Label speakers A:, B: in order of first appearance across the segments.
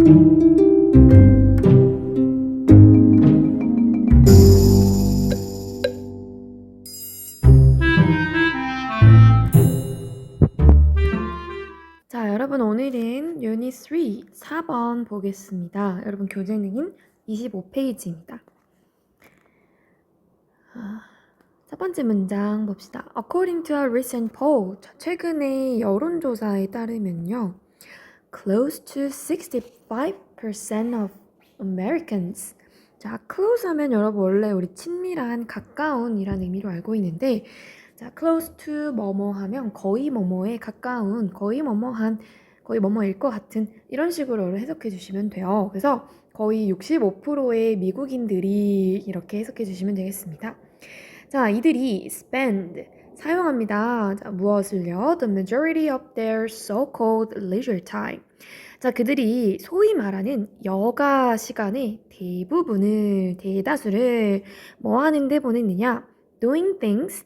A: 자, 여러분 오늘은 유닛 3, 4번 보겠습니다. 여러분 교재는 25페이지입니다. 첫 번째 문장 봅시다. According to a recent poll, 최근의 여론조사에 따르면요. Close to 65% of Americans. 자, close 하면 여러분 원래 우리 친밀한, 가까운이라는 의미로 알고 있는데 자, close to 뭐뭐 하면 거의 뭐뭐에 가까운, 거의 뭐뭐한, 거의 뭐뭐일 것 같은 이런 식으로 해석해 주시면 돼요. 그래서 거의 65%의 미국인들이 이렇게 해석해 주시면 되겠습니다. 자, 이들이 spend 사용합니다. 자, 무엇을요? The majority of their so-called leisure time. 자, 그들이 소위 말하는 여가 시간의 대다수를 뭐 하는데 보내느냐? Doing things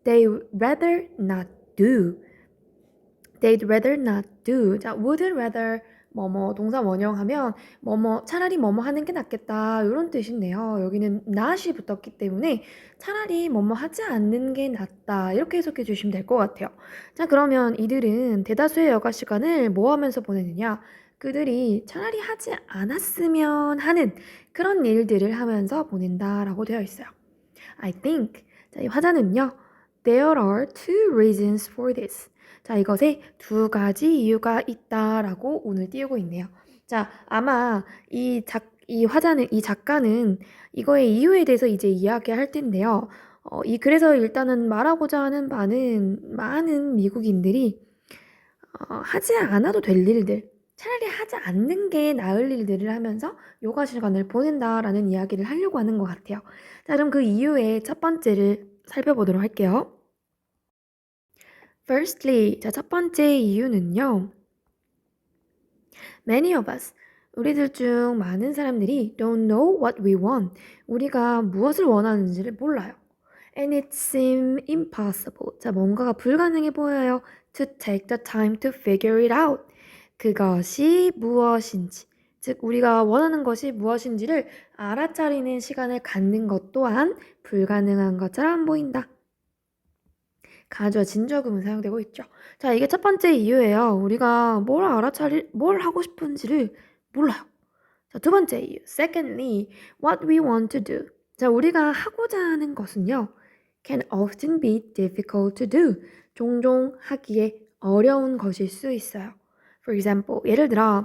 A: they'd rather not do. They'd rather not do. 자, would rather 뭐뭐 동사 원형하면 뭐뭐 차라리 뭐뭐 하는 게 낫겠다 이런 뜻인데요. 여기는 not이 붙었기 때문에 차라리 뭐뭐 하지 않는 게 낫다 이렇게 해석해 주시면 될 것 같아요. 자, 그러면 이들은 대다수의 여가 시간을 뭐 하면서 보내느냐? 그들이 차라리 하지 않았으면 하는 그런 일들을 하면서 보낸다라고 되어 있어요. I think. 자, 이 화자는요. There are two reasons for this. 자, 이것에 두 가지 이유가 있다라고 오늘 띄우고 있네요. 자, 아마 이 작가는 이거의 이유에 대해서 이제 이야기할 텐데요. 그래서 일단은 말하고자 하는 바는 많은 미국인들이 하지 않아도 될 일들, 차라리 하지 않는 게 나을 일들을 하면서 요가 시간을 보낸다라는 이야기를 하려고 하는 것 같아요. 자, 그럼 그 이유의 첫 번째를 살펴보도록 할게요. Firstly, 자, 첫 번째 이유는요. Many of us, 우리들 중 많은 사람들이 don't know what we want. 우리가 무엇을 원하는지를 몰라요. And it seems impossible. 자, 뭔가가 불가능해 보여요. To take the time to figure it out. 그것이 무엇인지, 즉 우리가 원하는 것이 무엇인지를 알아차리는 시간을 갖는 것 또한 불가능한 것처럼 보인다. 가주와 진저금은 사용되고 있죠. 자, 이게 첫 번째 이유예요. 우리가 뭘 하고 싶은지를 몰라요. 자, 두 번째 이유. Secondly, what we want to do. 자, 우리가 하고자 하는 것은요. can often be difficult to do. 종종 하기에 어려운 것일 수 있어요. For example, 예를 들어,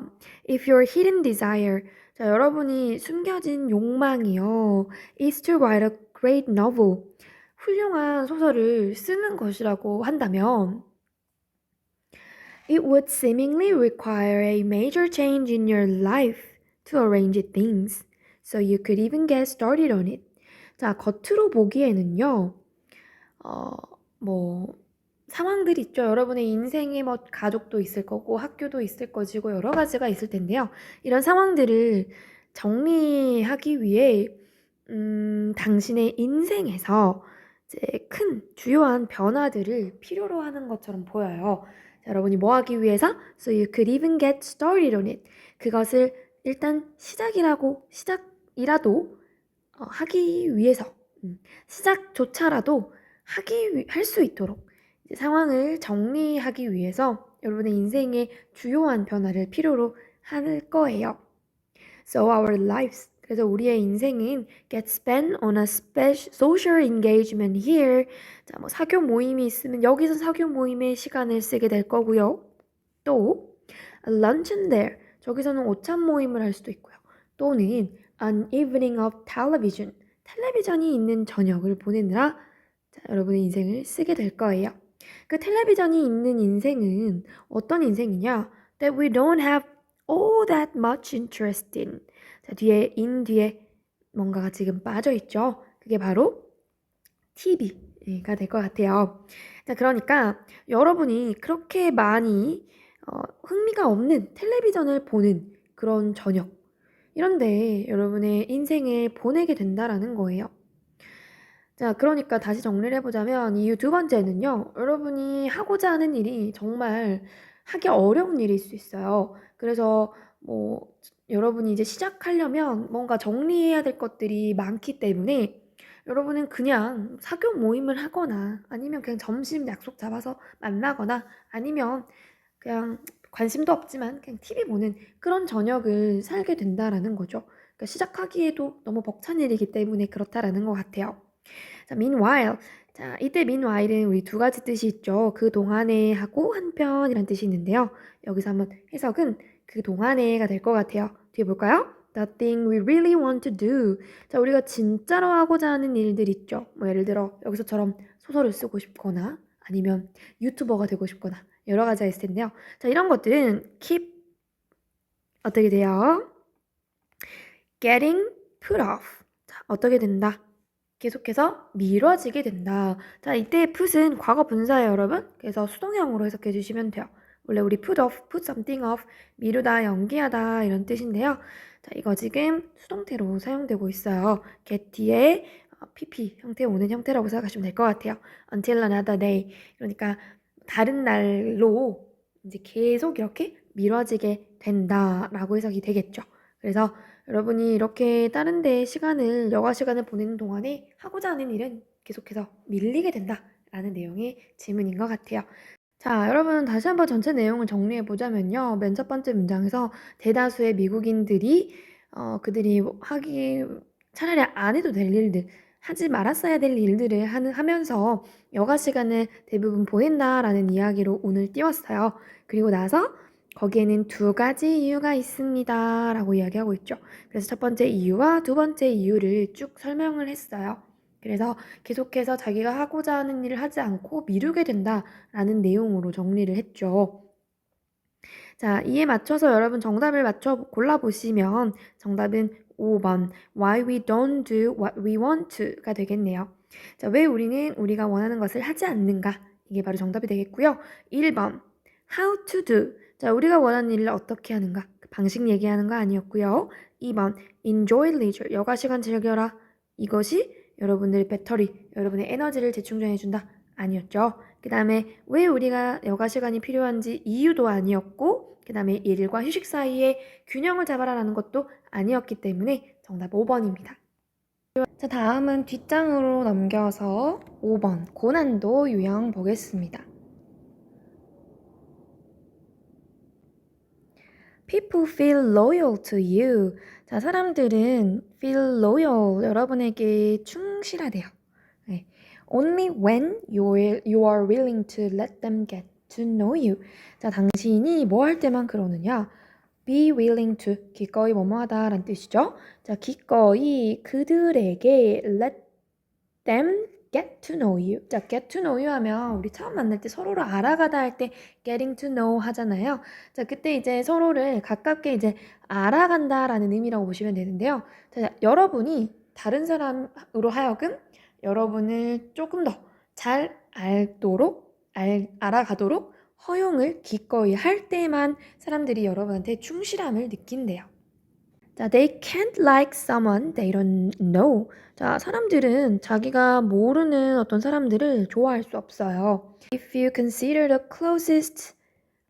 A: if your hidden desire, 자, 여러분이 숨겨진 욕망이요, is to write a great novel, 훌륭한 소설을 쓰는 것이라고 한다면, it would seemingly require a major change in your life to arrange things, so you could even get started on it. 자, 겉으로 보기에는요, 상황들이 있죠. 여러분의 인생에 뭐 가족도 있을 거고 학교도 있을 것이고 여러 가지가 있을 텐데요. 이런 상황들을 정리하기 위해 당신의 인생에서 이제 큰 주요한 변화들을 필요로 하는 것처럼 보여요. 자, 여러분이 뭐 하기 위해서? So you could even get started on it. 그것을 일단 시작이라도 하기 위해서 시작조차라도 할 수 있도록 상황을 정리하기 위해서 여러분의 인생의 주요한 변화를 필요로 할 거예요. So our lives, 그래서 우리의 인생은 get spent on a social engagement here. 자, 뭐 사교 모임이 있으면 여기서 사교 모임에 시간을 쓰게 될 거고요. 또 a luncheon there, 저기서는 오찬 모임을 할 수도 있고요. 또는 an evening of television, 텔레비전이 있는 저녁을 보내느라 자, 여러분의 인생을 쓰게 될 거예요. 그 텔레비전이 있는 인생은 어떤 인생이냐? That we don't have all that much interest in. 자, 뒤에 뭔가가 지금 빠져 있죠. 그게 바로 TV가 될 것 같아요. 자, 그러니까 여러분이 그렇게 많이 흥미가 없는 텔레비전을 보는 그런 저녁 이런데 여러분의 인생을 보내게 된다라는 거예요. 자, 그러니까 다시 정리를 해보자면 이유 두 번째는요. 여러분이 하고자 하는 일이 정말 하기 어려운 일일 수 있어요. 그래서 뭐 여러분이 이제 시작하려면 뭔가 정리해야 될 것들이 많기 때문에 여러분은 그냥 사교 모임을 하거나 아니면 그냥 점심 약속 잡아서 만나거나 아니면 그냥 관심도 없지만 그냥 TV 보는 그런 저녁을 살게 된다라는 거죠. 그러니까 시작하기에도 너무 벅찬 일이기 때문에 그렇다라는 것 같아요. 자, meanwhile. 자, 이때 meanwhile은 우리 두 가지 뜻이 있죠. 그 동안에 하고 한편이란 뜻이 있는데요. 여기서 한번 해석은 그 동안에가 될 것 같아요. 뒤에 볼까요? The thing we really want to do. 자, 우리가 진짜로 하고자 하는 일들 있죠. 뭐 예를 들어 여기서처럼 소설을 쓰고 싶거나 아니면 유튜버가 되고 싶거나 여러 가지가 있을 텐데요. 자, 이런 것들은 keep 어떻게 돼요? getting put off. 자, 어떻게 된다? 계속해서 미뤄지게 된다. 자, 이때 put은 과거 분사예요, 여러분. 그래서 수동형으로 해석해 주시면 돼요. 원래 우리 put off, put something off, 미루다, 연기하다 이런 뜻인데요. 자, 이거 지금 수동태로 사용되고 있어요. get 뒤에 pp 형태 오는 형태라고 생각하시면 될 것 같아요. until another day. 그러니까 다른 날로 이제 계속 이렇게 미뤄지게 된다라고 해석이 되겠죠. 그래서 여러분이 이렇게 다른 데 시간을, 여가 시간을 보내는 동안에 하고자 하는 일은 계속해서 밀리게 된다라는 내용의 질문인 것 같아요. 자, 여러분 다시 한번 전체 내용을 정리해 보자면요. 맨 첫 번째 문장에서 대다수의 미국인들이 그들이 하기 차라리 안 해도 될 일들, 하지 말았어야 될 일들을 하면서 여가 시간을 대부분 보낸다라는 이야기로 운을 띄웠어요. 그리고 나서 거기에는 두 가지 이유가 있습니다. 라고 이야기하고 있죠. 그래서 첫 번째 이유와 두 번째 이유를 쭉 설명을 했어요. 그래서 계속해서 자기가 하고자 하는 일을 하지 않고 미루게 된다라는 내용으로 정리를 했죠. 자, 이에 맞춰서 여러분 정답을 맞춰 골라보시면 정답은 5번 Why we don't do what we want to가 되겠네요. 자, 왜 우리는 우리가 원하는 것을 하지 않는가? 이게 바로 정답이 되겠고요. 1번 How to do. 자, 우리가 원하는 일을 어떻게 하는가? 그 방식 얘기하는 거 아니었고요. 2번 Enjoy leisure. 여가 시간 즐겨라. 이것이 여러분들의 배터리, 여러분의 에너지를 재충전해준다. 아니었죠. 그 다음에 왜 우리가 여가 시간이 필요한지 이유도 아니었고 그 다음에 일과 휴식 사이에 균형을 잡아라라는 것도 아니었기 때문에 정답 5번입니다. 자, 다음은 뒷장으로 넘겨서 5번 고난도 유형 보겠습니다. People feel loyal to you. 자, 사람들은 feel loyal, 여러분에게 충실하대요. 네. Only when you are willing to let them get to know you. 자, 당신이 뭐 할 때만 그러느냐? Be willing to, 기꺼이 뭐뭐하다 라는 뜻이죠. 자, 기꺼이 그들에게 let them get to know you. 자, get to know you 하면 우리 처음 만날 때 서로를 알아가다 할 때 getting to know 하잖아요. 자, 그때 이제 서로를 가깝게 이제 알아간다라는 의미라고 보시면 되는데요. 자, 여러분이 다른 사람으로 하여금 여러분을 조금 더 잘 알아가도록 허용을 기꺼이 할 때만 사람들이 여러분한테 충실함을 느낀대요. 자, they can't like someone they don't know. 자, 사람들은 자기가 모르는 어떤 사람들을 좋아할 수 없어요. If you consider the closest,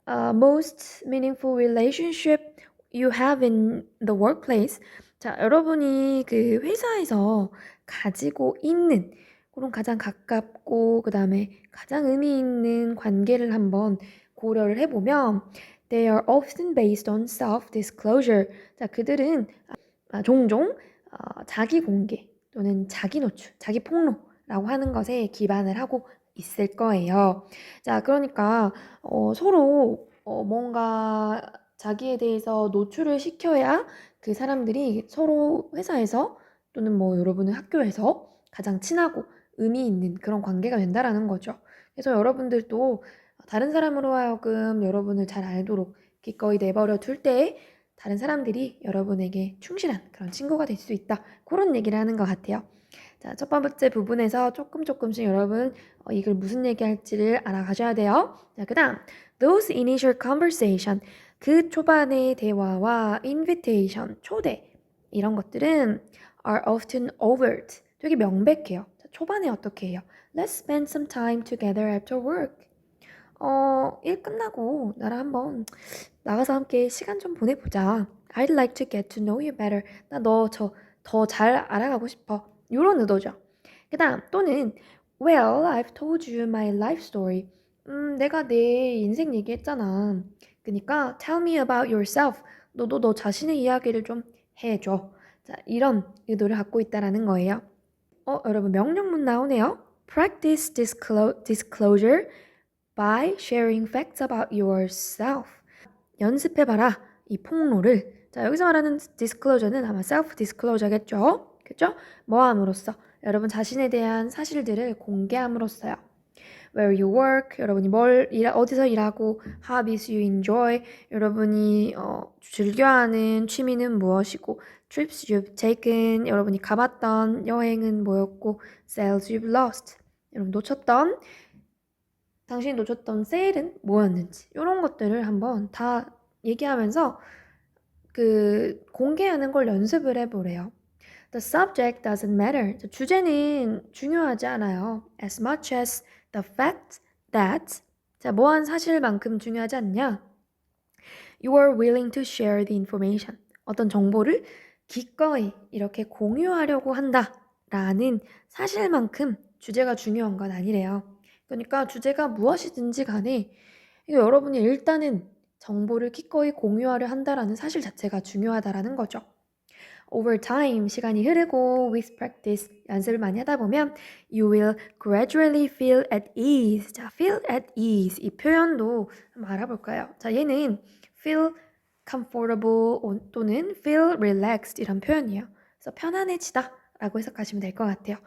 A: most meaningful relationship you have in the workplace. 자, 여러분이 그 회사에서 가지고 있는 그런 가장 가깝고 그 다음에 가장 의미 있는 관계를 한번 고려를 해보면 They are often based on self-disclosure. 자, 그들은 종종 자기 공개 또는 자기 노출, 자기 폭로라고 하는 것에 기반을 하고 있을 거예요. 자, 그러니까 서로 뭔가 자기에 대해서 노출을 시켜야 그 사람들이 서로 회사에서 또는 뭐 여러분의 학교에서 가장 친하고 의미 있는 그런 관계가 된다라는 거죠. 그래서 여러분들도 다른 사람으로 하여금 여러분을 잘 알도록 기꺼이 내버려 둘 때 다른 사람들이 여러분에게 충실한 그런 친구가 될 수 있다. 그런 얘기를 하는 것 같아요. 자, 첫 번째 부분에서 조금씩 여러분 이걸 무슨 얘기할지를 알아가셔야 돼요. 자, 그 다음 those initial conversation, 그 초반의 대화와 invitation, 초대 이런 것들은 are often overt, 되게 명백해요. 자, 초반에 어떻게 해요? Let's spend some time together after work. 일 끝나고 나랑 한번 나가서 함께 시간 좀 보내보자. I'd like to get to know you better. 나 너 더 잘 알아가고 싶어. 이런 의도죠. 그 다음 또는 Well, I've told you my life story. 내가 내 인생 얘기했잖아. 그러니까 tell me about yourself. 너도 너 자신의 이야기를 좀 해줘. 자, 이런 의도를 갖고 있다라는 거예요. 여러분 명령문 나오네요. Practice disclosure by sharing facts about yourself. 연습해봐라. 이 폭로를. 자, 여기서 말하는 disclosure는 아마 self-disclosure겠죠? 그죠? 뭐 함으로써? 여러분 자신에 대한 사실들을 공개함으로써요. Where you work, 여러분이 어디서 일하고, hobbies you enjoy, 여러분이 즐겨하는 취미는 무엇이고, trips you've taken, 여러분이 가봤던 여행은 뭐였고, sales you've lost, 여러분 당신이 놓쳤던 세일은 뭐였는지 이런 것들을 한번 다 얘기하면서 공개하는 걸 연습을 해보래요. The subject doesn't matter. 주제는 중요하지 않아요. As much as the fact that 뭐한 사실만큼 중요하지 않냐? You are willing to share the information. 어떤 정보를 기꺼이 이렇게 공유하려고 한다라는 사실만큼 주제가 중요한 건 아니래요. 그러니까 주제가 무엇이든지 간에 여러분이 일단은 정보를 기꺼이 공유하려 한다라는 사실 자체가 중요하다라는 거죠. Over time, 시간이 흐르고 with practice, 연습을 많이 하다 보면 you will gradually feel at ease. 자, feel at ease. 이 표현도 한번 알아볼까요? 자, 얘는 feel comfortable 또는 feel relaxed 이런 표현이에요. 그래서 편안해지다 라고 해석하시면 될 것 같아요.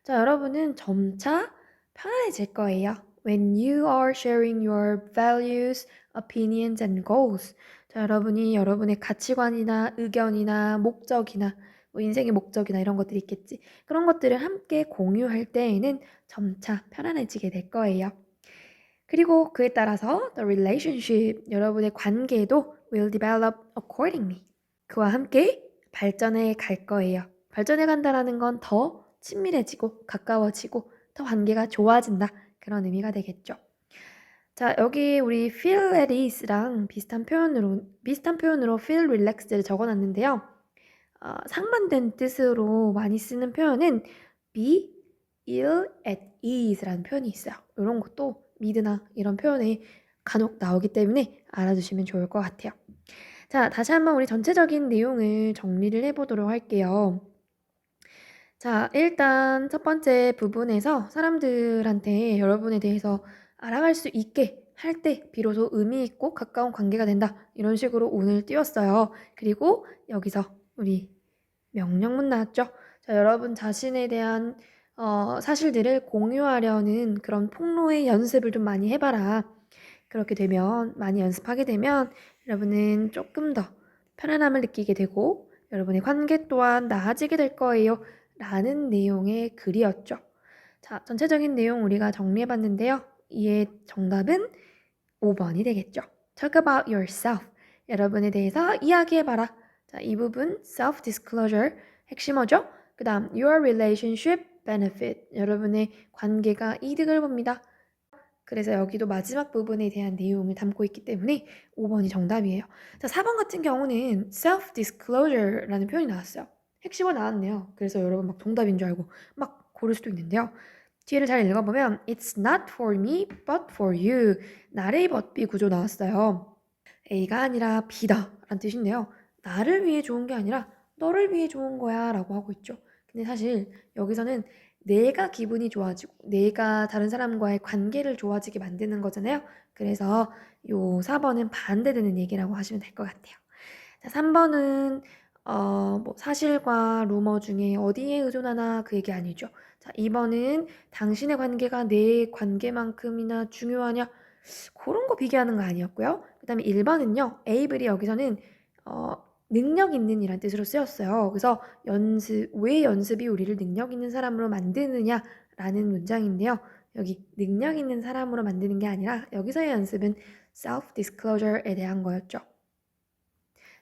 A: 자, 여러분은 점차 편안해질 거예요. When you are sharing your values, opinions and goals. 자, 여러분이 여러분의 가치관이나 의견이나 목적이나 인생의 목적이나 이런 것들이 있겠지. 그런 것들을 함께 공유할 때에는 점차 편안해지게 될 거예요. 그리고 그에 따라서 the relationship, 여러분의 관계도 will develop accordingly. 그와 함께 발전해 갈 거예요. 발전해 간다라는 건 더 친밀해지고 가까워지고 더 관계가 좋아진다. 그런 의미가 되겠죠. 자, 여기 우리 feel at ease랑 비슷한 표현으로 feel relaxed를 적어놨는데요. 상반된 뜻으로 많이 쓰는 표현은 be ill at ease라는 표현이 있어요. 이런 것도 미드나 이런 표현에 간혹 나오기 때문에 알아두시면 좋을 것 같아요. 자, 다시 한번 우리 전체적인 내용을 정리를 해보도록 할게요. 자, 일단 첫 번째 부분에서 사람들한테 여러분에 대해서 알아갈 수 있게 할 때 비로소 의미 있고 가까운 관계가 된다. 이런 식으로 오늘 띄웠어요. 그리고 여기서 우리 명령문 나왔죠. 자, 여러분 자신에 대한 사실들을 공유하려는 그런 폭로의 연습을 좀 많이 해봐라. 그렇게 되면 많이 연습하게 되면 여러분은 조금 더 편안함을 느끼게 되고 여러분의 관계 또한 나아지게 될 거예요. 라는 내용의 글이었죠. 자, 전체적인 내용 우리가 정리해봤는데요. 이의 정답은 5번이 되겠죠. Talk about yourself. 여러분에 대해서 이야기해봐라. 자, 이 부분 self-disclosure 핵심어죠. 그 다음 your relationship benefit. 여러분의 관계가 이득을 봅니다. 그래서 여기도 마지막 부분에 대한 내용을 담고 있기 때문에 5번이 정답이에요. 자, 4번 같은 경우는 self-disclosure라는 표현이 나왔어요. 핵심어 나왔네요. 그래서 여러분 막 정답인 줄 알고 막 고를 수도 있는데요. 뒤를 잘 읽어보면 It's not for me, but for you. 나를 but be 구조 나왔어요. A가 아니라 B다 라는 뜻인데요. 나를 위해 좋은 게 아니라 너를 위해 좋은 거야 라고 하고 있죠. 근데 사실 여기서는 내가 기분이 좋아지고 내가 다른 사람과의 관계를 좋아지게 만드는 거잖아요. 그래서 요 4번은 반대되는 얘기라고 하시면 될 것 같아요. 자, 3번은 사실과 루머 중에 어디에 의존하나 그 얘기 아니죠. 자, 2번은 당신의 관계가 내 관계만큼이나 중요하냐 그런 거 비교하는 거 아니었고요. 그 다음에 1번은요. 에이블이 여기서는 능력 있는 이란 뜻으로 쓰였어요. 그래서 왜 연습이 우리를 능력 있는 사람으로 만드느냐라는 문장인데요. 여기 능력 있는 사람으로 만드는 게 아니라 여기서의 연습은 self-disclosure에 대한 거였죠.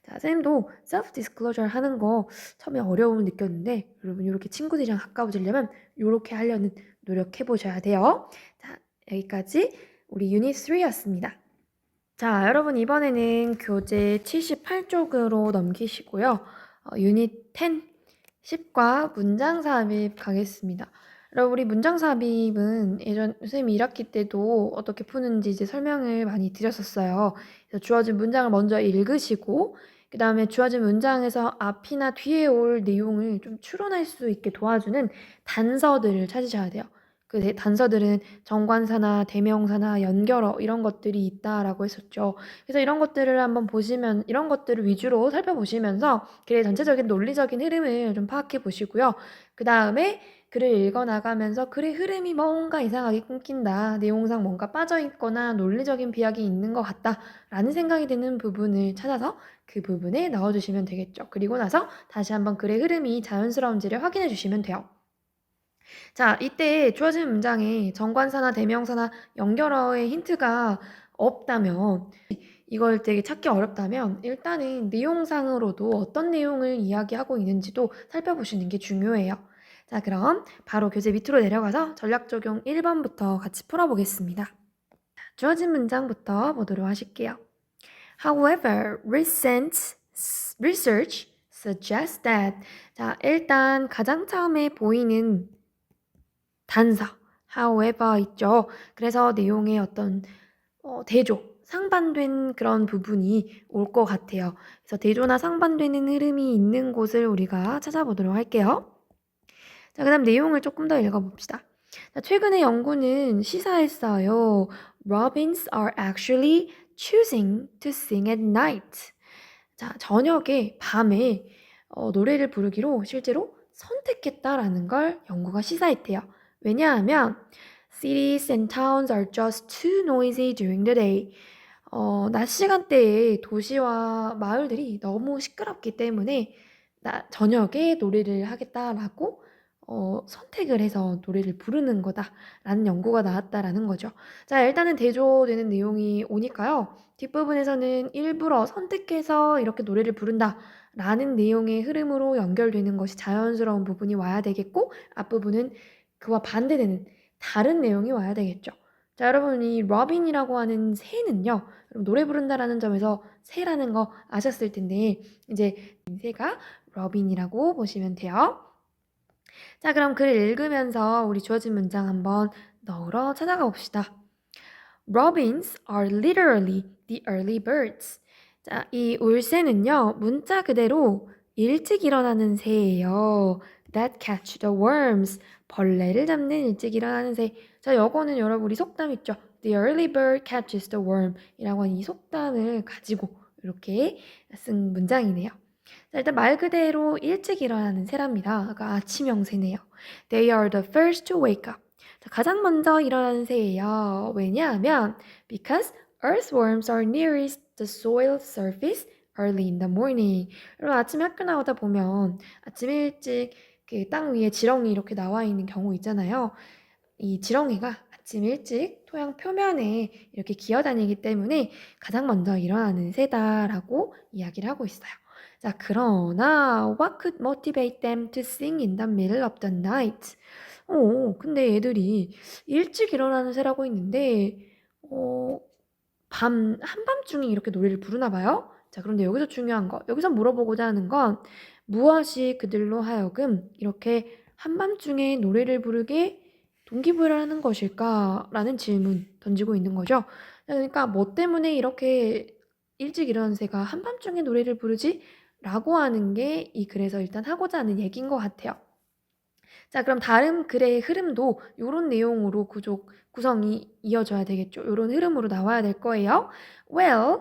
A: 자, 쌤도 self-disclosure 하는 거 처음에 어려움을 느꼈는데 여러분 이렇게 친구들이랑 가까워지려면 이렇게 하려는 노력해 보셔야 돼요. 자, 여기까지 우리 유닛 3였습니다. 자, 여러분 이번에는 교재 78쪽으로 넘기시고요. 유닛 10, 10과 문장 삽입 가겠습니다. 여러분 우리 문장 삽입은 예전 선생님이 1학기 때도 어떻게 푸는지 이제 설명을 많이 드렸었어요. 그래서 주어진 문장을 먼저 읽으시고 그 다음에 주어진 문장에서 앞이나 뒤에 올 내용을 좀 추론할 수 있게 도와주는 단서들을 찾으셔야 돼요. 그 단서들은 정관사나 대명사나 연결어 이런 것들이 있다라고 했었죠. 그래서 이런 것들을 한번 보시면 이런 것들을 위주로 살펴보시면서 글의 전체적인 논리적인 흐름을 좀 파악해 보시고요. 그 다음에 글을 읽어 나가면서 글의 흐름이 뭔가 이상하게 끊긴다. 내용상 뭔가 빠져 있거나 논리적인 비약이 있는 것 같다. 라는 생각이 드는 부분을 찾아서 그 부분에 넣어주시면 되겠죠. 그리고 나서 다시 한번 글의 흐름이 자연스러운지를 확인해 주시면 돼요. 자, 이때 주어진 문장에 정관사나 대명사나 연결어의 힌트가 없다면 이걸 되게 찾기 어렵다면 일단은 내용상으로도 어떤 내용을 이야기하고 있는지도 살펴보시는 게 중요해요. 자, 그럼 바로 교재 밑으로 내려가서 전략 적용 1번부터 같이 풀어보겠습니다. 주어진 문장부터 보도록 하실게요. However, recent research suggests that 자, 일단 가장 처음에 보이는 단사, however 있죠. 그래서 내용의 어떤 대조, 상반된 그런 부분이 올 것 같아요. 그래서 대조나 상반되는 흐름이 있는 곳을 우리가 찾아보도록 할게요. 자, 그 다음 내용을 조금 더 읽어봅시다. 자, 최근의 연구는 시사했어요. Robins are actually choosing to sing at night. 자, 저녁에, 밤에 노래를 부르기로 실제로 선택했다라는 걸 연구가 시사했대요. 왜냐하면 cities and towns are just too noisy during the day. 낮 시간대에 도시와 마을들이 너무 시끄럽기 때문에 저녁에 노래를 하겠다라고 선택을 해서 노래를 부르는 거다라는 연구가 나왔다라는 거죠. 자, 일단은 대조되는 내용이 오니까요. 뒷부분에서는 일부러 선택해서 이렇게 노래를 부른다라는 내용의 흐름으로 연결되는 것이 자연스러운 부분이 와야 되겠고 앞부분은 그와 반대되는 다른 내용이 와야 되겠죠. 자, 여러분 이 러빈이라고 하는 새는요. 노래 부른다라는 점에서 새라는 거 아셨을 텐데 이제 새가 러빈이라고 보시면 돼요. 자, 그럼 글을 읽으면서 우리 주어진 문장 한번 넣으러 찾아가 봅시다. Robins are literally the early birds. 자, 이 울새는요, 문자 그대로 일찍 일어나는 새예요. That catch the worms. 벌레를 잡는 일찍 일어나는 새. 자, 요거는 여러분 우리 속담 있죠? The early bird catches the worm. 이라고 하는 이 속담을 가지고 이렇게 쓴 문장이네요. 자, 일단 말 그대로 일찍 일어나는 새랍니다. 그러니까 아침형 새네요. They are the first to wake up. 자, 가장 먼저 일어나는 새예요. 왜냐하면 because earthworms are nearest the soil surface early in the morning. 여러분 아침에 학교 나오다 보면 아침 일찍 그 땅 위에 지렁이 이렇게 나와 있는 경우 있잖아요. 이 지렁이가 아침 일찍 토양 표면에 이렇게 기어다니기 때문에 가장 먼저 일어나는 새다라고 이야기를 하고 있어요. 자, 그러나 what could motivate them to sing in the middle of the night? 근데 얘들이 일찍 일어나는 새라고 있는데 한밤중에 이렇게 노래를 부르나 봐요. 자, 그런데 여기서 중요한 거, 여기서 물어보고자 하는 건 무엇이 그들로 하여금 이렇게 한밤중에 노래를 부르게 동기부여를 하는 것일까라는 질문 던지고 있는 거죠. 그러니까 뭐 때문에 이렇게 일찍 일어나는 새가 한밤중에 노래를 부르지? 라고 하는 게 이 글에서 일단 하고자 하는 얘기인 것 같아요. 자, 그럼 다른 글의 흐름도 이런 내용으로 구성이 이어져야 되겠죠. 이런 흐름으로 나와야 될 거예요. Well,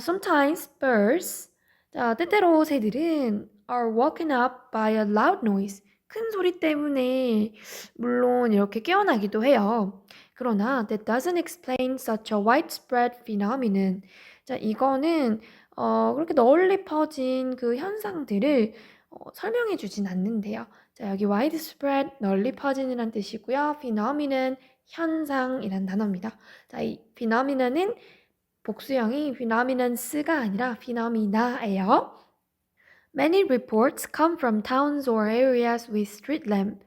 A: sometimes birds, 자, 때때로 새들은 are woken up by a loud noise. 큰 소리 때문에 물론 이렇게 깨어나기도 해요. 그러나 that doesn't explain such a widespread phenomenon. 자, 이거는 그렇게 널리 퍼진 그 현상들을 설명해 주진 않는데요. 자, 여기 widespread, 널리 퍼지는 뜻이고요. phenomenon, 현상이란 단어입니다. 자, 이 phenomenon은 복수형이 phenomenons가 아니라 phenomena예요. Many reports come from towns or areas with street lamp.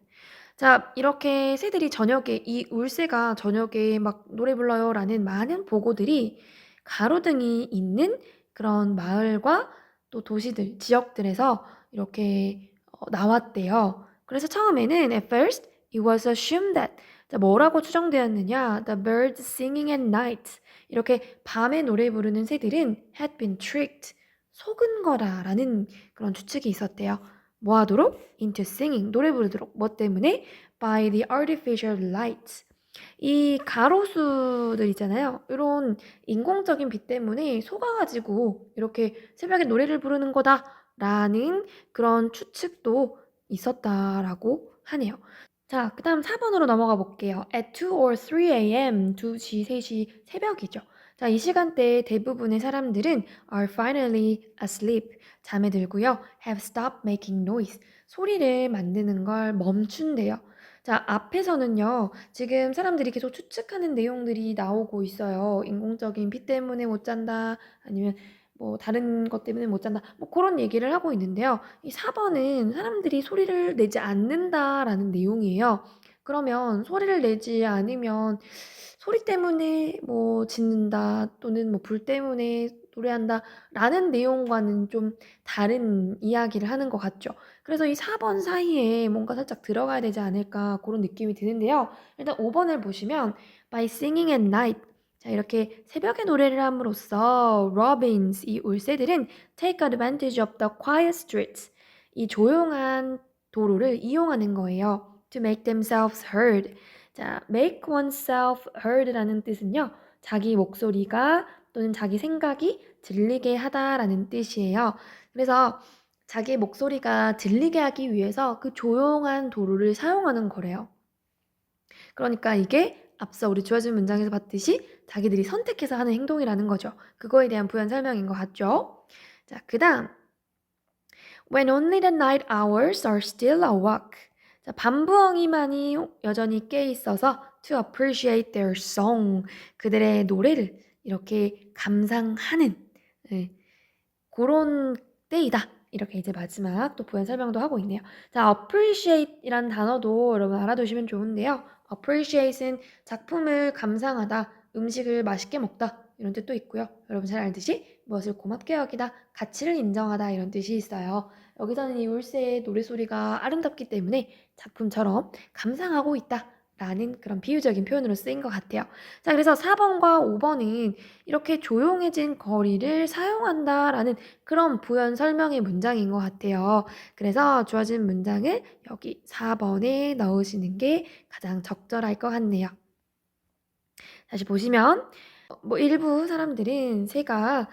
A: 자, 이렇게 새들이 저녁에 이 울새가 저녁에 막 노래 불러요라는 많은 보고들이 가로등이 있는 그런 마을과 또 도시들, 지역들에서 이렇게 나왔대요. 그래서 처음에는 at first it was assumed that 자, 뭐라고 추정되었느냐? The birds singing at night. 이렇게 밤에 노래 부르는 새들은 had been tricked. 속은 거라라는 그런 추측이 있었대요. 뭐 하도록? Into singing. 노래 부르도록. 뭐 때문에? By the artificial lights. 이 가로수들 있잖아요. 이런 인공적인 빛 때문에 속아가지고 이렇게 새벽에 노래를 부르는 거다라는 그런 추측도 있었다라고 하네요. 자, 그 다음 4번으로 넘어가 볼게요. At 2 or 3 a.m. 2시, 3시 새벽이죠. 자, 이 시간대에 대부분의 사람들은 are finally asleep. 잠에 들고요. have stopped making noise. 소리를 만드는 걸 멈춘대요. 자, 앞에서는요. 지금 사람들이 계속 추측하는 내용들이 나오고 있어요. 인공적인 빛 때문에 못 잔다. 아니면 뭐 다른 것 때문에 못 잔다. 뭐 그런 얘기를 하고 있는데요. 이 4번은 사람들이 소리를 내지 않는다라는 내용이에요. 그러면 소리를 내지 않으면 소리 때문에 뭐 짖는다 또는 뭐 불 때문에 노래한다 라는 내용과는 좀 다른 이야기를 하는 것 같죠. 그래서 이 4번 사이에 뭔가 살짝 들어가야 되지 않을까 그런 느낌이 드는데요. 일단 5번을 보시면 by singing at night 자, 이렇게 새벽에 노래를 함으로써 robins, 이 울새들은 take advantage of the quiet streets, 이 조용한 도로를 이용하는 거예요. to make themselves heard. 자, make oneself heard라는 뜻은요. 자기 목소리가 또는 자기 생각이 들리게 하다라는 뜻이에요. 그래서 자기 목소리가 들리게 하기 위해서 그 조용한 도로를 사용하는 거래요. 그러니까 이게 앞서 우리 주어진 문장에서 봤듯이 자기들이 선택해서 하는 행동이라는 거죠. 그거에 대한 부연 설명인 것 같죠? 자, 그 다음 When only the night hours are still awake. 자, 밤부엉이만이 여전히 깨 있어서 to appreciate their song. 그들의 노래를 이렇게 감상하는 그런 때이다. 이렇게 이제 마지막 또 부연 설명도 하고 있네요. 자, appreciate이란 단어도 여러분 알아두시면 좋은데요. appreciate은 작품을 감상하다, 음식을 맛있게 먹다 이런 뜻도 있고요. 여러분 잘 알듯이 무엇을 고맙게 여기다, 가치를 인정하다 이런 뜻이 있어요. 여기서는 이 울새의 노래소리가 아름답기 때문에 작품처럼 감상하고 있다 라는 그런 비유적인 표현으로 쓰인 것 같아요. 자, 그래서 4번과 5번은 이렇게 조용해진 거리를 사용한다라는 그런 부연 설명의 문장인 것 같아요. 그래서 주어진 문장을 여기 4번에 넣으시는 게 가장 적절할 것 같네요. 다시 보시면 뭐 일부 사람들은 새가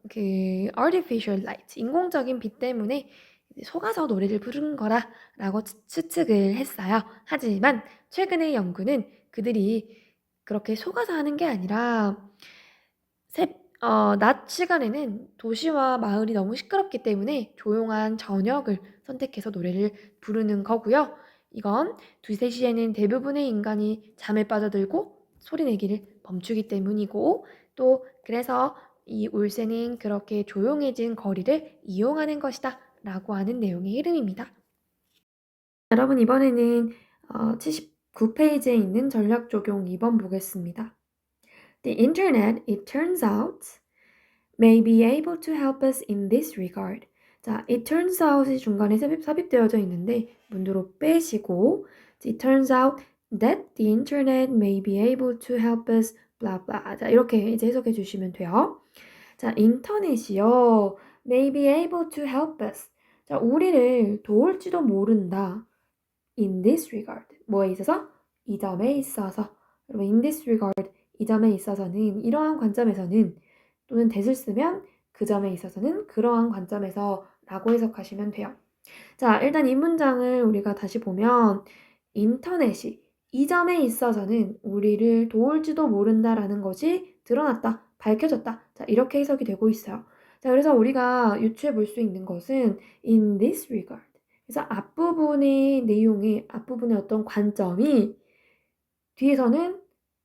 A: 그 artificial light, 인공적인 빛 때문에 속아서 노래를 부른 거라라고 추측을 했어요. 하지만 최근의 연구는 그들이 그렇게 속아서 하는 게 아니라 낮 시간에는 도시와 마을이 너무 시끄럽기 때문에 조용한 저녁을 선택해서 노래를 부르는 거고요. 이건 2, 3시에는 대부분의 인간이 잠에 빠져들고 소리 내기를 멈추기 때문이고 또 그래서 이 울새는 그렇게 조용해진 거리를 이용하는 것이다 라고 하는 내용의 흐름입니다. 여러분 이번에는 79페이지에 있는 전략 적용 2번 보겠습니다. The internet, it turns out, may be able to help us in this regard. 자, it turns out이 중간에 삽입되어져 있는데 문도로 빼시고 it turns out that the internet may be able to help us blah blah. 자, 이렇게 이제 해석해 주시면 돼요. 자, 인터넷이요. may be able to help us. 자, 우리를 도울지도 모른다. in this regard. 뭐에 있어서? 이 점에 있어서. 여러분, in this regard. 이 점에 있어서는 이러한 관점에서는 또는 that을 쓰면 그 점에 있어서는 그러한 관점에서 라고 해석하시면 돼요. 자, 일단 이 문장을 우리가 다시 보면 인터넷이 이 점에 있어서는 우리를 도울지도 모른다라는 것이 드러났다, 밝혀졌다. 자, 이렇게 해석이 되고 있어요. 자, 그래서 우리가 유추해 볼 수 있는 것은 in this regard. 그래서 앞부분의 내용이 앞부분의 어떤 관점이 뒤에서는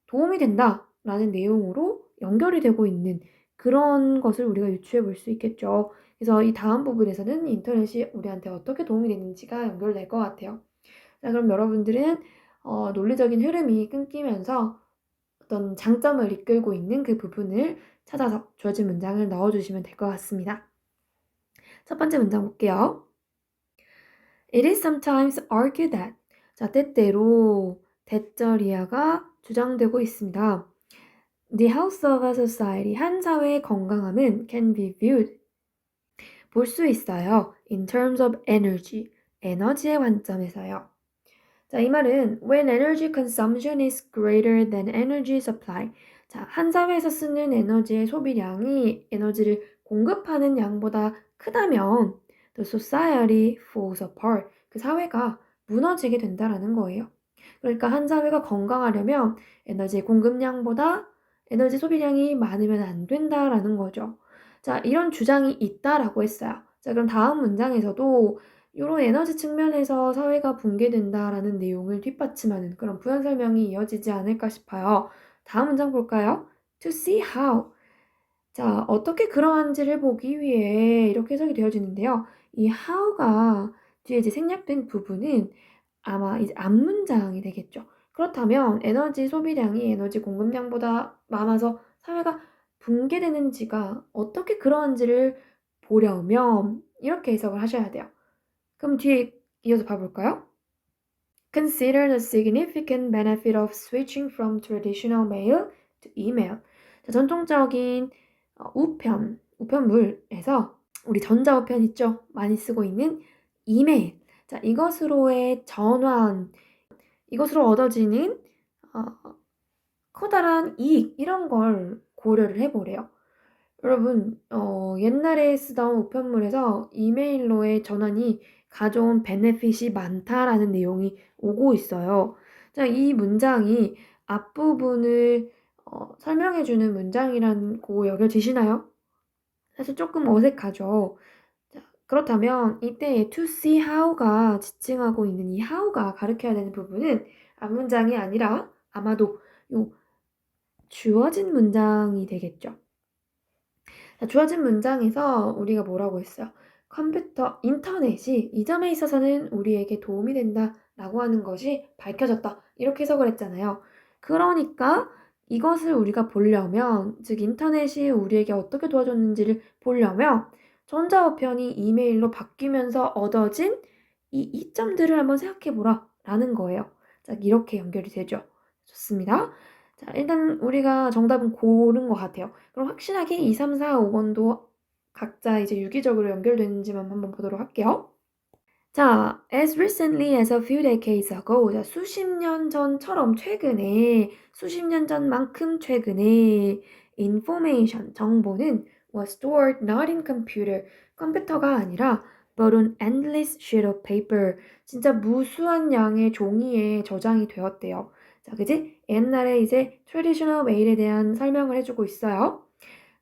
A: 도움이 된다라는 내용으로 연결이 되고 있는 그런 것을 우리가 유추해 볼 수 있겠죠. 그래서 이 다음 부분에서는 인터넷이 우리한테 어떻게 도움이 되는지가 연결될 것 같아요. 자, 그럼 여러분들은 논리적인 흐름이 끊기면서 어떤 장점을 이끌고 있는 그 부분을 찾아서 주어진 문장을 넣어주시면 될 것 같습니다. 첫 번째 문장 볼게요. It is sometimes argued that. 자, 때때로 대절이야가 주장되고 있습니다. The health of a society, 한 사회의 건강함은 can be viewed, 볼 수 있어요. In terms of energy, 에너지의 관점에서요. 자, 이 말은 when energy consumption is greater than energy supply. 자, 한 사회에서 쓰는 에너지의 소비량이 에너지를 공급하는 양보다 크다면 the society falls apart. 그 사회가 무너지게 된다라는 거예요. 그러니까 한 사회가 건강하려면 에너지 공급량보다 에너지 소비량이 많으면 안 된다라는 거죠. 자, 이런 주장이 있다라고 했어요. 자, 그럼 다음 문장에서도 이런 에너지 측면에서 사회가 붕괴된다라는 내용을 뒷받침하는 그런 부연 설명이 이어지지 않을까 싶어요. 다음 문장 볼까요? To see how. 자, 어떻게 그러한지를 보기 위해 이렇게 해석이 되어지는데요. 이 how가 뒤에 이제 생략된 부분은 아마 이제 앞문장이 되겠죠. 그렇다면 에너지 소비량이 에너지 공급량보다 많아서 사회가 붕괴되는지가 어떻게 그러한지를 보려면 이렇게 해석을 하셔야 돼요. 그럼 뒤에 이어서 봐볼까요? Consider the significant benefit of switching from traditional mail to email. 자, 전통적인 우편물에서 우리 전자우편 있죠? 많이 쓰고 있는 이메일. 자, 이것으로의 전환, 이것으로 얻어지는 커다란 이익 이런 걸 고려를 해보래요. 여러분, 옛날에 쓰던 우편물에서 이메일로의 전환이 가져온 베네핏이 많다라는 내용이 오고 있어요. 자, 이 문장이 앞부분을 설명해주는 문장이라고 여겨지시나요? 사실 조금 어색하죠. 자, 그렇다면 이때 to see how가 지칭하고 있는 이 how가 가르쳐야 되는 부분은 앞문장이 아니라 아마도 요 주어진 문장이 되겠죠. 자, 주어진 문장에서 우리가 뭐라고 했어요? 컴퓨터, 인터넷이 이 점에 있어서는 우리에게 도움이 된다 라고 하는 것이 밝혀졌다. 이렇게 해석을 했잖아요. 그러니까 이것을 우리가 보려면, 즉 인터넷이 우리에게 어떻게 도와줬는지를 보려면 전자우편이 이메일로 바뀌면서 얻어진 이 이점들을 한번 생각해보라 라는 거예요. 자, 이렇게 연결이 되죠. 좋습니다. 자, 일단 우리가 정답은 고른 것 같아요. 그럼 확실하게 2, 3, 4, 5번도 각자 이제 유기적으로 연결되는지만 한번 보도록 할게요. 자, as recently as a few decades ago. 자, 수십 년 전처럼 최근에, 수십 년 전만큼 최근에 information, 정보는 was stored not in computer, 컴퓨터가 아니라 but on endless sheet of paper. 진짜 무수한 양의 종이에 저장이 되었대요. 자, 그지? 옛날에 이제 traditional mail에 대한 설명을 해주고 있어요.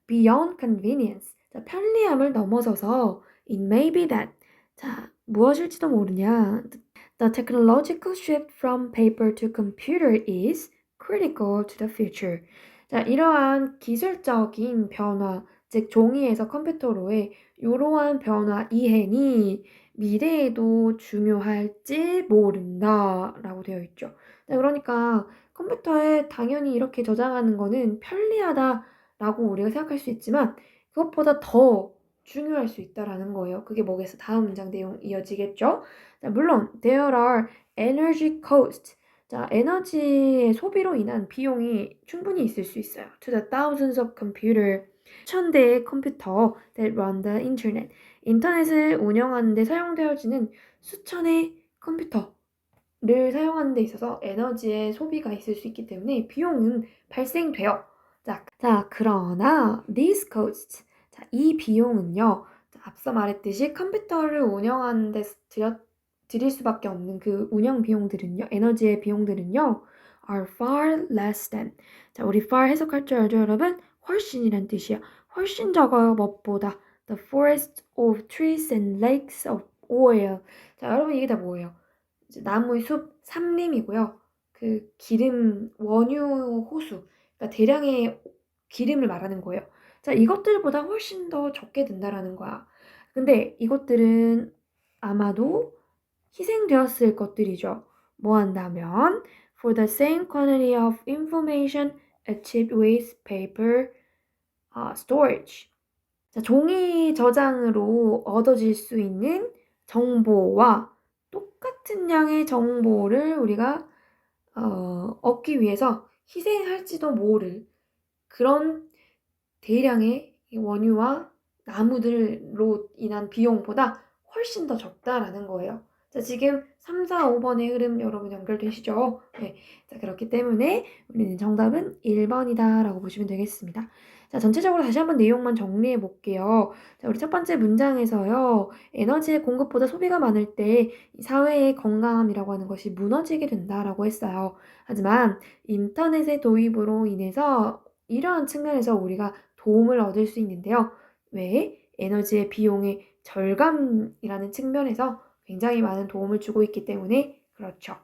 A: Beyond convenience. 자, 편리함을 넘어서서 it may be that. 자, 무엇일지도 모르냐. The technological shift from paper to computer is critical to the future. 자, 이러한 기술적인 변화, 즉 종이에서 컴퓨터로의 이러한 변화 이행이 미래에도 중요할지 모른다 라고 되어 있죠. 자, 그러니까 컴퓨터에 당연히 이렇게 저장하는 거는 편리하다 라고 우리가 생각할 수 있지만 그것보다 더 중요할 수 있다라는 거예요. 그게 뭐겠어? 다음 문장 내용 이어지겠죠? 자, 물론 there are energy costs. 자, 에너지의 소비로 인한 비용이 충분히 있을 수 있어요. To the thousands of computer. 천 대의 컴퓨터 that run the internet. 인터넷을 운영하는 데 사용되어지는 수천의 컴퓨터를 사용하는 데 있어서 에너지의 소비가 있을 수 있기 때문에 비용은 발생돼요. 자, 그러나 these costs, 자, 이 비용은요. 자, 앞서 말했듯이 컴퓨터를 운영하는 데 드릴 수밖에 없는 그 운영 비용들은요. 에너지의 비용들은요. are far less than. 자, 우리 far 해석할 줄 알죠, 여러분? 훨씬이란 뜻이야. 훨씬 적어요, 무엇보다. The forest of trees and lakes of oil. 자, 여러분 이게 다 뭐예요? 이제 나무의 숲, 산림이고요. 그 기름, 원유, 호수. 그러니까 대량의 기름을 말하는 거예요. 자, 이것들보다 훨씬 더 적게 든다라는 거야. 근데 이것들은 아마도 희생되었을 것들이죠. 뭐 한다면 for the same quantity of information achieved with paper storage. 자, 종이 저장으로 얻어질 수 있는 정보와 똑같은 양의 정보를 우리가 얻기 위해서 희생할지도 모를 그런 대량의 원유와 나무들로 인한 비용보다 훨씬 더 적다라는 거예요. 자, 지금 3, 4, 5번의 흐름 여러분 연결되시죠? 네. 자, 그렇기 때문에 우리는 정답은 1번이다 라고 보시면 되겠습니다. 자, 전체적으로 다시 한번 내용만 정리해 볼게요. 자, 우리 첫 번째 문장에서요. 에너지의 공급보다 소비가 많을 때 사회의 건강함이라고 하는 것이 무너지게 된다라고 했어요. 하지만 인터넷의 도입으로 인해서 이러한 측면에서 우리가 도움을 얻을 수 있는데요. 왜? 에너지의 비용의 절감이라는 측면에서 굉장히 많은 도움을 주고 있기 때문에 그렇죠.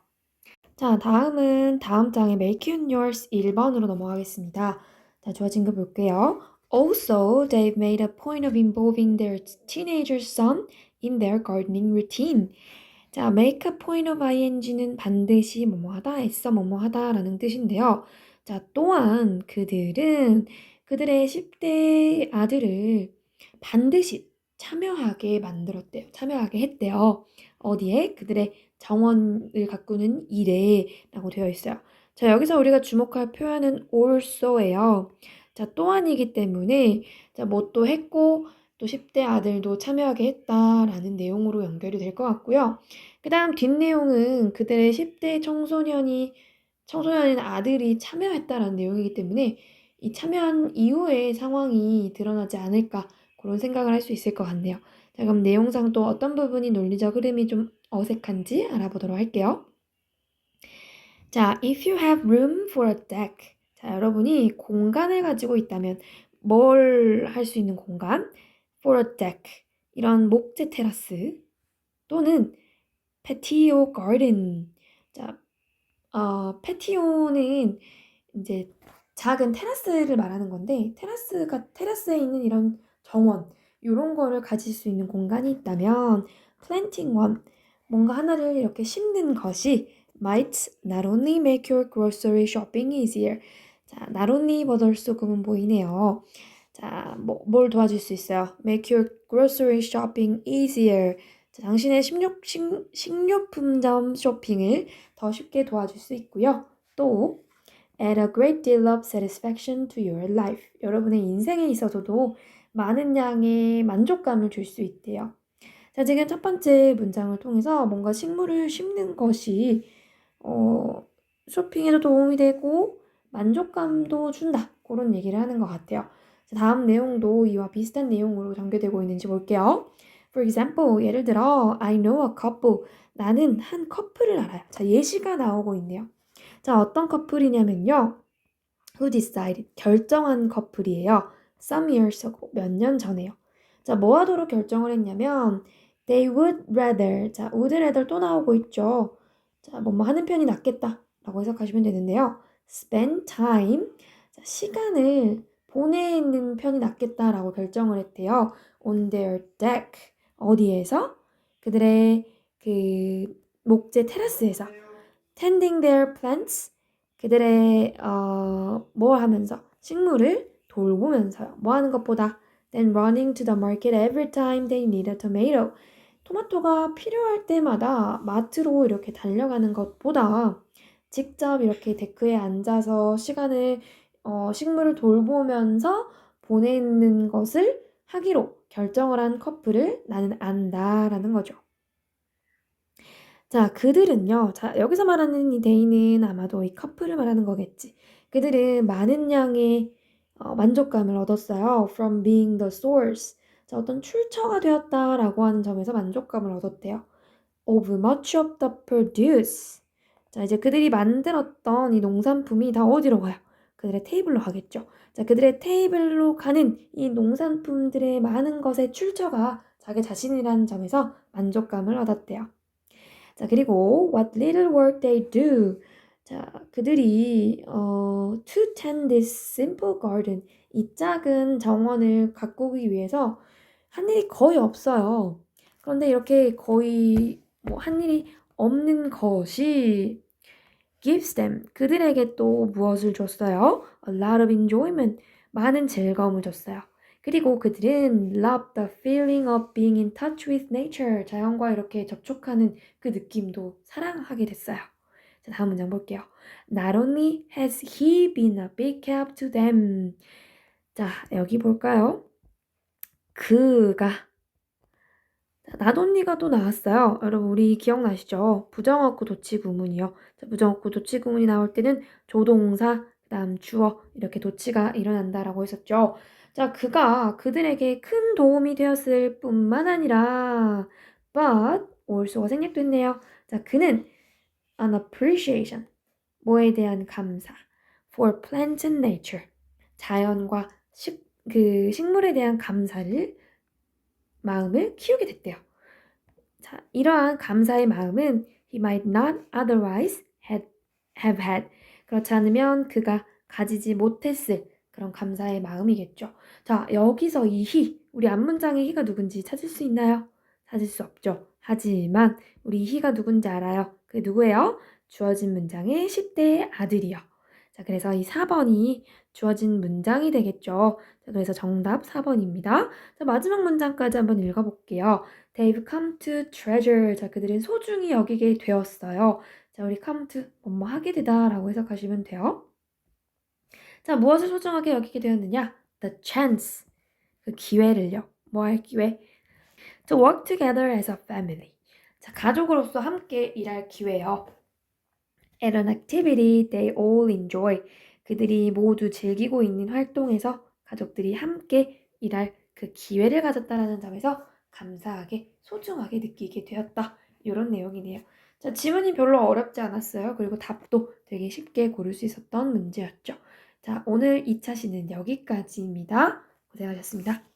A: 자, 다음은 다음 장의 Make It Yours 1번으로 넘어가겠습니다. 자, 주어진 거 볼게요. Also, they've made a point of involving their teenager son in their gardening routine. 자, make a point of ing는 반드시 뭐뭐하다, 애써 뭐뭐하다 라는 뜻인데요. 자, 또한 그들은 그들의 10대 아들을 반드시 참여하게 만들었대요. 참여하게 했대요. 어디에? 그들의 정원을 가꾸는 일에 라고 되어 있어요. 자, 여기서 우리가 주목할 표현은 also예요. 자, 또한이기 때문에 자, 뭐 또 했고 또 10대 아들도 참여하게 했다라는 내용으로 연결이 될 것 같고요. 그 다음 뒷내용은 그들의 10대 청소년인 아들이 참여했다라는 내용이기 때문에 이 참여한 이후의 상황이 드러나지 않을까 그런 생각을 할 수 있을 것 같네요. 자, 그럼 내용상 또 어떤 부분이 논리적 흐름이 좀 어색한지 알아보도록 할게요. 자, if you have room for a deck. 자, 여러분이 공간을 가지고 있다면 뭘 할 수 있는 공간? for a deck. 이런 목재 테라스 또는 patio garden. 자, 패티오는 이제 작은 테라스를 말하는 건데 테라스에 있는 이런 정원 이런 거를 가질 수 있는 공간이 있다면 planting one 뭔가 하나를 이렇게 심는 것이 might not only make your grocery shopping easier. 자, not only but also 그분 보이네요. 자, 뭘 도와줄 수 있어요? make your grocery shopping easier. 자, 당신의 식료품점 쇼핑을 더 쉽게 도와줄 수 있고요. 또 add a great deal of satisfaction to your life. 여러분의 인생에 있어서도 많은 양의 만족감을 줄 수 있대요. 자, 지금 첫 번째 문장을 통해서 뭔가 식물을 심는 것이 쇼핑에도 도움이 되고 만족감도 준다. 그런 얘기를 하는 것 같아요. 자, 다음 내용도 이와 비슷한 내용으로 전개되고 있는지 볼게요. For example, 예를 들어 I know a couple. 나는 한 커플을 알아요. 자, 예시가 나오고 있네요. 자, 어떤 커플이냐면요. Who decided? 결정한 커플이에요. Some years ago. 몇 년 전에요. 자, 뭐 하도록 결정을 했냐면 They would rather. 자, would rather 또 나오고 있죠. 자, 뭐뭐 하는 편이 낫겠다 라고 해석하시면 되는데요. Spend time. 자, 시간을 보내는 편이 낫겠다라고 결정을 했대요. On their deck. 어디에서? 그들의 그 목재 테라스에서. Tending their plants. 그들의 뭘 하면서 식물을 돌보면서요. 뭐 하는 것보다 than running to the market every time they need a tomato. 토마토가 필요할 때마다 마트로 이렇게 달려가는 것보다 직접 이렇게 데크에 앉아서 시간을 식물을 돌보면서 보내는 것을 하기로 결정을 한 커플을 나는 안다라는 거죠. 자, 그들은요. 자, 여기서 말하는 이 데이는 아마도 이 커플을 말하는 거겠지. 그들은 많은 양의 만족감을 얻었어요. From being the source. 자, 어떤 출처가 되었다라고 하는 점에서 만족감을 얻었대요. Of much of the produce. 자, 이제 그들이 만들었던 이 농산품이 다 어디로 가요? 그들의 테이블로 가겠죠. 자, 그들의 테이블로 가는 이 농산품들의 많은 것의 출처가 자기 자신이라는 점에서 만족감을 얻었대요. 자, 그리고 what little work they do. 자, 그들이 to tend this simple garden. 이 작은 정원을 가꾸기 위해서 한 일이 거의 없어요. 그런데 이렇게 거의 뭐 한 일이 없는 것이 gives them 그들에게 또 무엇을 줬어요? A lot of enjoyment 많은 즐거움을 줬어요. 그리고 그들은 love the feeling of being in touch with nature 자연과 이렇게 접촉하는 그 느낌도 사랑하게 됐어요. 자, 다음 문장 볼게요. Not only has he been a big help to them. 자, 여기 볼까요? 그가 not only가 또 나왔어요. 여러분 우리 기억나시죠? 부정어구 도치 구문이요. 자, 부정어구 도치 구문이 나올 때는 조동사, 그다음 주어 이렇게 도치가 일어난다라고 했었죠. 자, 그가 그들에게 큰 도움이 되었을 뿐만 아니라 but also가 생략됐네요. 자, 그는 an appreciation 뭐에 대한 감사 for plants and nature 자연과 식물에 대한 감사를 마음을 키우게 됐대요. 자, 이러한 감사의 마음은 he might not otherwise have had. 그렇지 않으면 그가 가지지 못했을 그런 감사의 마음이겠죠. 자, 여기서 이 he, 우리 앞문장의 he가 누군지 찾을 수 있나요? 찾을 수 없죠. 하지만 우리 he가 누군지 알아요. 그게 누구예요? 주어진 문장의 10대의 아들이요. 자, 그래서 이 4번이 주어진 문장이 되겠죠. 자, 그래서 정답 4번입니다. 자, 마지막 문장까지 한번 읽어볼게요. They've come to treasure. 자, 그들은 소중히 여기게 되었어요. 자, 우리 come to 뭐뭐 하게 되다 라고 해석하시면 돼요. 자, 무엇을 소중하게 여기게 되었느냐? The chance. 그 기회를요. 뭐 할 기회? To work together as a family. 자, 가족으로서 함께 일할 기회요. At an activity they all enjoy. 그들이 모두 즐기고 있는 활동에서 가족들이 함께 일할 그 기회를 가졌다라는 점에서 감사하게 소중하게 느끼게 되었다. 이런 내용이네요. 자, 지문이 별로 어렵지 않았어요. 그리고 답도 되게 쉽게 고를 수 있었던 문제였죠. 자, 오늘 2차 시는 여기까지입니다. 고생하셨습니다.